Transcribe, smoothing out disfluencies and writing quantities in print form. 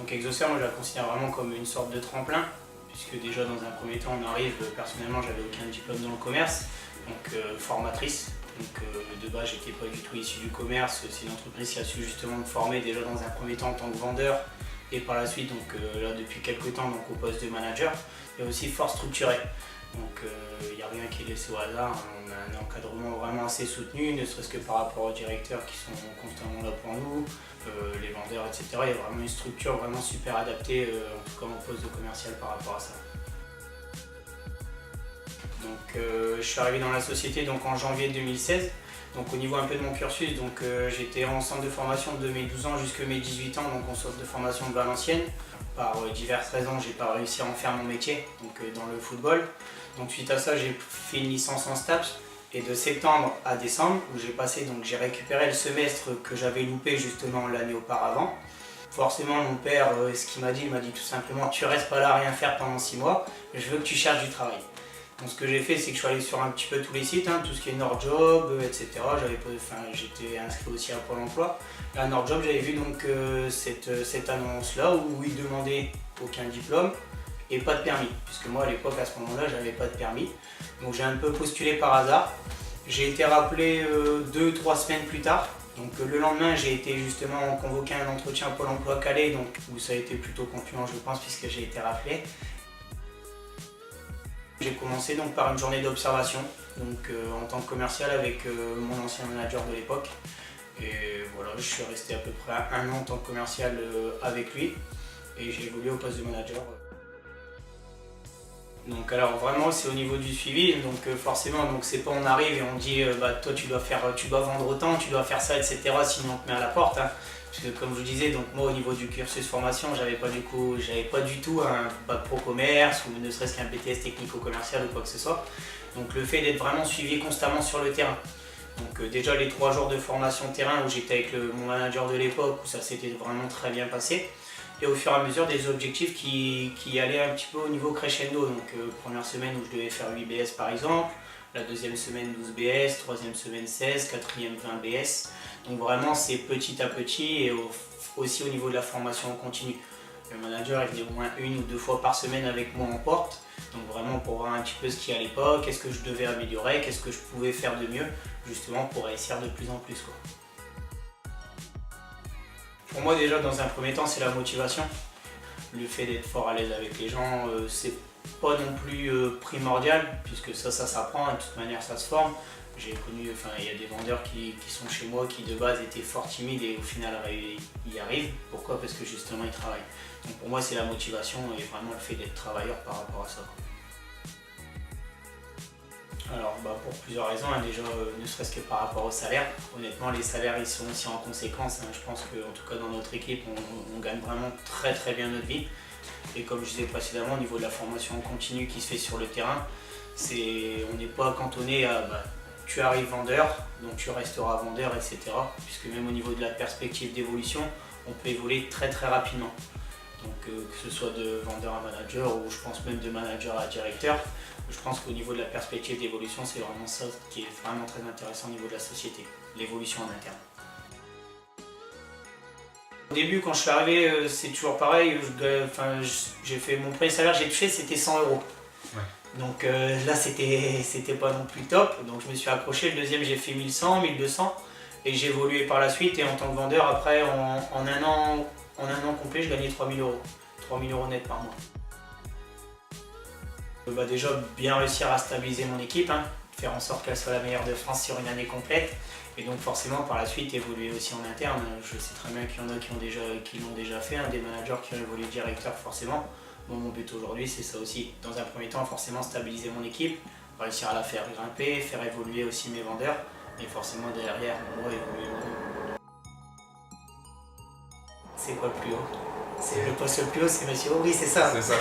Donc Exauceur, moi je la considère vraiment comme une sorte de tremplin, puisque déjà dans un premier temps on arrive, personnellement j'avais aucun diplôme dans le commerce, donc formatrice. Donc de base j'étais pas du tout issu du commerce, c'est une entreprise qui a su justement me former déjà dans un premier temps en tant que vendeur, et par la suite donc là depuis quelques temps donc au poste de manager, et aussi fort structuré. Donc il n'y a rien qui est laissé au hasard, on a un encadrement vraiment assez soutenu, ne serait-ce que par rapport aux directeurs qui sont constamment là pour nous, les vendeurs, etc. Il y a vraiment une structure vraiment super adaptée, en tout cas mon poste de commercial par rapport à ça. Donc je suis arrivé dans la société donc, en janvier 2016. Donc au niveau un peu de mon cursus, donc j'étais en centre de formation de mes 12 ans jusqu'à mes 18 ans, donc en centre de formation de Valenciennes. Par diverses raisons, j'ai pas réussi à en faire mon métier, donc dans le football. Donc suite à ça, j'ai fait une licence en STAPS. Et de septembre à décembre, où j'ai récupéré le semestre que j'avais loupé justement l'année auparavant. Forcément, mon père, ce qu'il m'a dit, il m'a dit tout simplement, tu restes pas là à rien faire pendant 6 mois, je veux que tu cherches du travail. Donc ce que j'ai fait, c'est que je suis allé sur un petit peu tous les sites, tout ce qui est Nordjob, etc. J'étais inscrit aussi à Pôle emploi. Et à Nordjob, j'avais vu donc cette annonce-là où ils demandaient aucun diplôme et pas de permis. Puisque moi, à l'époque, à ce moment-là, j'avais pas de permis. Donc j'ai un peu postulé par hasard. J'ai été rappelé 2-3 semaines plus tard. Donc le lendemain, j'ai été justement convoqué à un entretien à Pôle emploi Calais, donc, où ça a été plutôt concluant, je pense, puisque j'ai été rappelé. J'ai commencé donc par une journée d'observation, en tant que commercial avec mon ancien manager de l'époque. Et voilà, je suis resté à peu près 1 an en tant que commercial avec lui et j'ai évolué au poste de manager. Donc alors vraiment c'est au niveau du suivi, donc forcément donc c'est pas on arrive et on dit toi tu dois vendre autant, tu dois faire ça, etc. sinon on te met à la porte. Parce que comme je vous disais, donc moi au niveau du cursus formation, j'avais pas du tout un bac pro commerce ou ne serait-ce qu'un BTS technico-commercial ou quoi que ce soit. Donc le fait d'être vraiment suivi constamment sur le terrain. Donc déjà les 3 jours de formation terrain où j'étais avec mon manager de l'époque, où ça s'était vraiment très bien passé. Et au fur et à mesure des objectifs qui allaient un petit peu au niveau crescendo. Donc première semaine où je devais faire 8 BS par exemple, la deuxième semaine 12 BS, troisième semaine 16, quatrième 20 BS. Donc vraiment c'est petit à petit et aussi au niveau de la formation en continu. Le manager il venait au moins 1 ou 2 fois par semaine avec moi en porte. Donc vraiment pour voir un petit peu ce qu'il y a à l'époque, qu'est-ce que je devais améliorer, qu'est-ce que je pouvais faire de mieux, justement pour réussir de plus en plus, quoi. Pour moi déjà dans un premier temps c'est la motivation. Le fait d'être fort à l'aise avec les gens, c'est pas non plus primordial, puisque ça s'apprend, de toute manière ça se forme. J'ai connu, il y a des vendeurs qui sont chez moi qui de base étaient fort timides et au final y arrivent. Pourquoi? Parce que justement ils travaillent. Donc pour moi c'est la motivation et vraiment le fait d'être travailleur par rapport à ça. Alors pour plusieurs raisons, déjà ne serait-ce que par rapport au salaire. Honnêtement les salaires ils sont aussi en conséquence, je pense qu'en tout cas dans notre équipe on gagne vraiment très très bien notre vie. Et comme je disais précédemment, au niveau de la formation en continu qui se fait sur le terrain, on n'est pas cantonné à tu arrives vendeur, donc tu resteras vendeur, etc. Puisque même au niveau de la perspective d'évolution, on peut évoluer très très rapidement. Donc que ce soit de vendeur à manager ou je pense même de manager à directeur, je pense qu'au niveau de la perspective d'évolution, c'est vraiment ça qui est vraiment très intéressant au niveau de la société, l'évolution en interne. Au début, quand je suis arrivé, c'est toujours pareil, j'ai fait mon premier salaire, j'ai touché, c'était 100 €. Ouais. Donc là, c'était pas non plus top, donc je me suis accroché. Le deuxième, j'ai fait 1100, 1200 et j'ai évolué par la suite. Et en tant que vendeur, après, en un an complet, je gagnais 3000 €. 3000 € net par mois. Déjà, bien réussir à stabiliser mon équipe, faire en sorte qu'elle soit la meilleure de France sur une année complète. Et donc forcément par la suite évoluer aussi en interne. Je sais très bien qu'il y en a qui l'ont déjà fait, des managers qui ont évolué directeur forcément. Bon, mon but aujourd'hui c'est ça aussi. Dans un premier temps forcément stabiliser mon équipe, réussir à la faire grimper, faire évoluer aussi mes vendeurs et forcément derrière moi évoluer moi. C'est quoi le plus haut? C'est le poste le plus haut, c'est monsieur. Oh oui c'est ça. C'est ça.